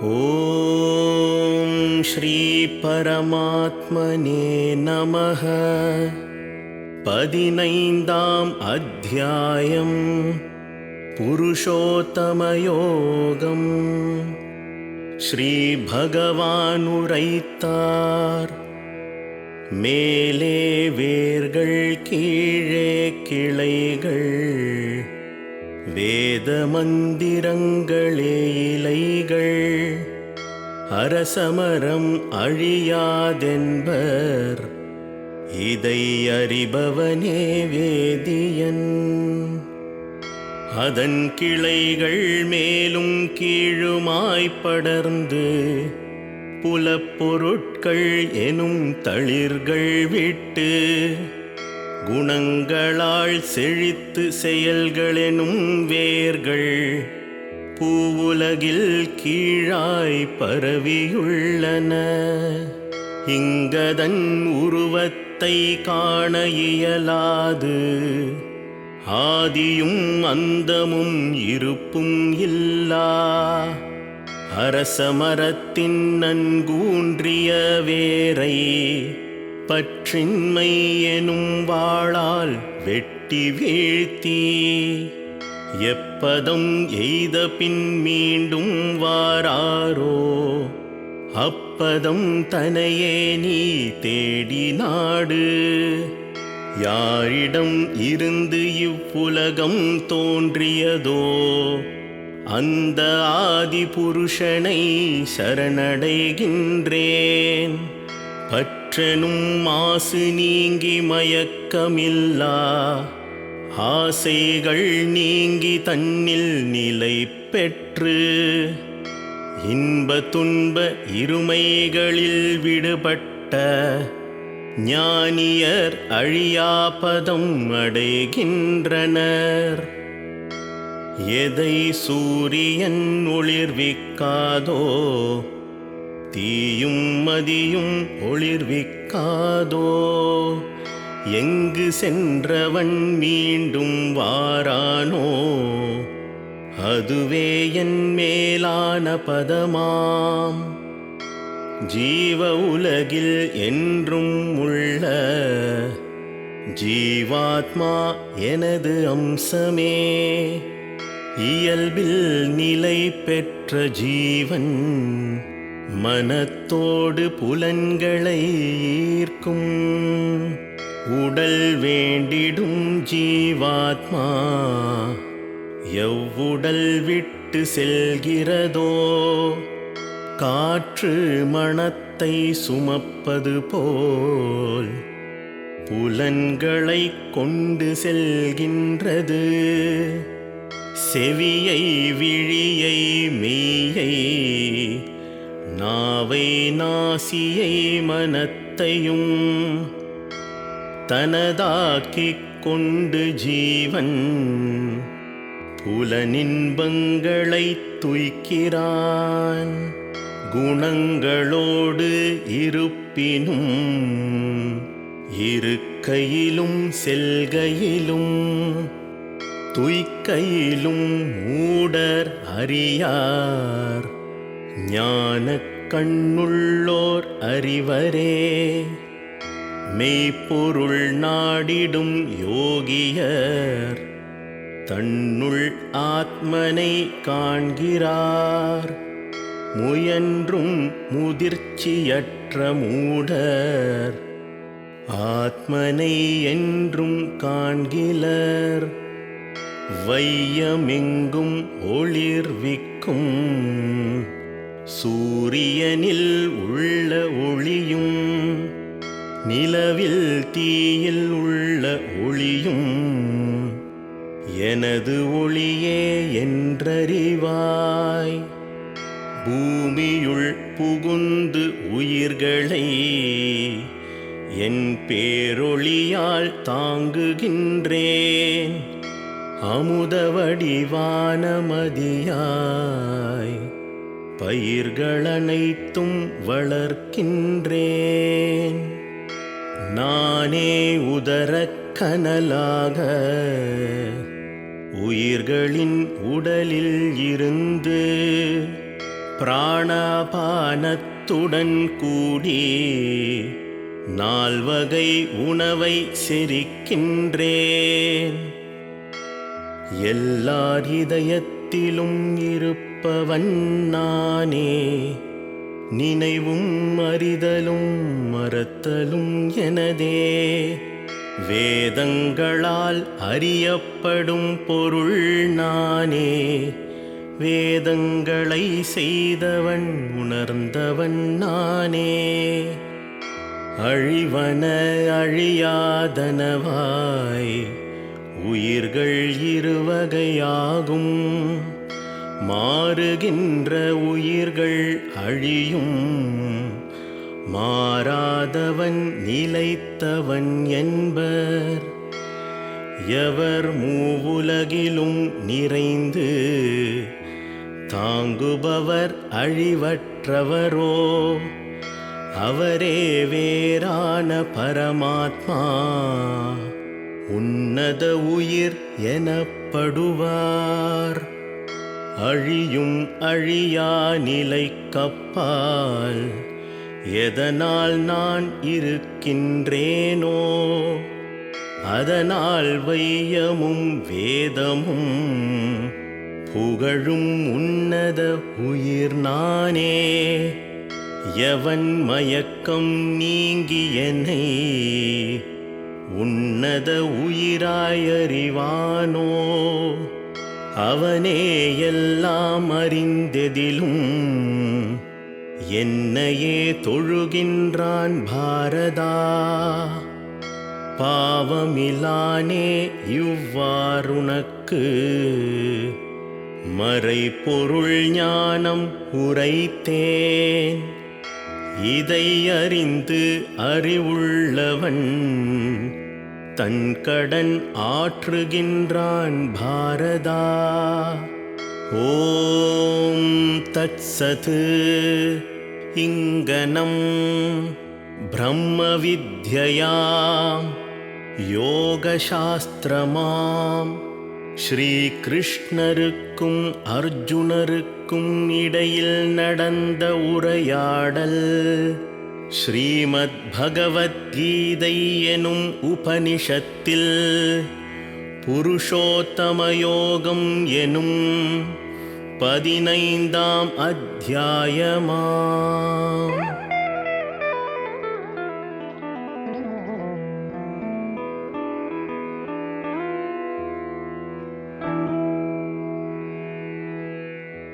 ஓம் ஸ்ரீ பரமாத்மனே நமः. 15ஆம் அத்தியாயம் புருஷோத்தமயோகம். ஸ்ரீ பகவான் உரைத்தார், மேலே வேர்கள் கீழே கிளைகள், வேத மந்திரங்களே இலைகள், அரசமரம் அழியாதென்பர், இதை அறிபவனே வேதியன். அதன் கிளைகள் மேலும் கீழுமாய்ப் படர்ந்து, புலப்பொருட்கள் எனும் தளிர்கள் விட்டு, குணங்களால் செழித்து செயல்களெனும் வேர்கள், பூவுலகில் கீழாய் பரவியுள்ளன. இங்கதன் உருவத்தை காண இயலாது, ஆதியும் அந்தமும் இருப்பும் இல்லா, அரசமரத்தின் நன்கூன்றிய வேரை, பற்றின்மை எனும் வாளால் வெட்டி வீழ்த்தி, எப்பதம் எய்த பின் மீண்டும் வாராரோ, அப்பதம் தனையே நீ தேடி நாடு. யாரிடம் இருந்து இவ்வுலகம் தோன்றியதோ, அந்த ஆதி புருஷனை சரணடைகின்றேன். பற்றெனும் மாசு நீங்கி மயக்கமில்லா, ஆசைகள் நீங்கி தன்னில் நிலை பெற்று, இன்ப துன்ப இருமைகளில் விடுபட்ட ஞானியர் அழியாபதம் அடைகின்றனர். எதை சூரியன் ஒளிர்விக்காதோ, தீயும் மதியும் ஒளிர்விக்காதோ, எங்கு சென்றவன் மீண்டும் வாரானோ, அதுவே என் மேலான பதமாம். ஜீவ உலகில் என்றும் உள்ள ஜீவாத்மா எனது அம்சமே. இயல்பில் நிலை பெற்ற ஜீவன், மனத்தோடு புலன்களை ஈர்க்கும். உடல் வேண்டிடும் ஜீவாத்மா, எவ்வுடல் விட்டு செல்கிறதோ, காற்று மணத்தை சுமப்பது போல், புலன்களை கொண்டு செல்கின்றது. செவியை விழியை மெய்யை, நாவை நாசியை மனத்தையும், தனதாக்கிக் கொண்டு ஜீவன், புலனின்பங்களை துய்க்கிறான். குணங்களோடு இருப்பினும், இருக்கையிலும் செல்கையிலும், துய்க்கையிலும் மூடர் அறியார். ஞானக் கண்ணுள்ளோர் அறிவரே. மெய்ப்பொருள் நாடிடும் யோகியர், தன்னுள் ஆத்மனை காண்கிறார். முயன்றும் முதிர்ச்சியற்ற மூடர், ஆத்மனை என்றும் காண்கிலர். வையமெங்கும் ஒளிர்விக்கும், சூரியனில் உள்ள ஒளியும், நிலவில் தீயில் உள்ள ஒளியும், எனது ஒளியே என்றறிவாய். பூமியுள் புகுந்து உயிர்களை, என் பேரொளியால் தாங்குகின்றேன். அமுத வடிவான மதியாய், பயிர்களனைத்தும் வளர்க்கின்றேன். நானே உதரக் கனலாக, உயிர்களின் உடலில் இருந்து பிராணபானத்துடன் கூடி நால்வகை உணவை செரிக்கின்றேன். எல்லார் இதயத்திலும் இருப்பவன் நானே. நினைவும் அறிதலும் மறத்தலும் எனதே. வேதங்களால் அறியப்படும் பொருள் நானே. வேதங்களை செய்தவன் உணர்ந்தவன் நானே. அழிவன அழியாதனவாய் உயிர்கள் இருவகையாகும். மாறுகின்ற உயிர்கள் அழியும். மாறாதவன் நிலைத்தவன் என்பர். எவர் மூவுலகிலும் நிறைந்து தாங்குபவர் அழிவற்றவரோ அவரே வேறான பரமாத்மா. உன்னத உயிர் எனப்படுவார். அழியும் அழியா நிலைக்கப்பால் எதனால் நான் இருக்கின்றேனோ அதனால் வையமும் வேதமும் புகழும் உன்னத உயிர் நானே. எவன் மயக்கம் நீங்கி என்னை உன்னத உயிராயறிவானோ அவனே எல்லாம் அறிந்ததிலும் என்னையே தொழுகின்றான் பாரதா. பாவமிலானே இவ்வாறுனக்கு மறைபொருள் ஞானம் உரைத்தேன். இதை அறிந்து அறிவுள்ளவன் தன் கடன் ஆற்றுகின்றான் பாரதா. ஓம் தத்சத். இங்கனம் பிரம்ம வித்யாயாம் யோகசாஸ்திரமாம் ஸ்ரீ கிருஷ்ணருக்கும் அர்ஜுனருக்கும் இடையில் நடந்த உரையாடல் ஸ்ரீமத் பகவத்கீதை எனும் உபனிஷத்தில் புருஷோத்தமயோகம் எனும் 15ஆம் அத்தியாயமாம்.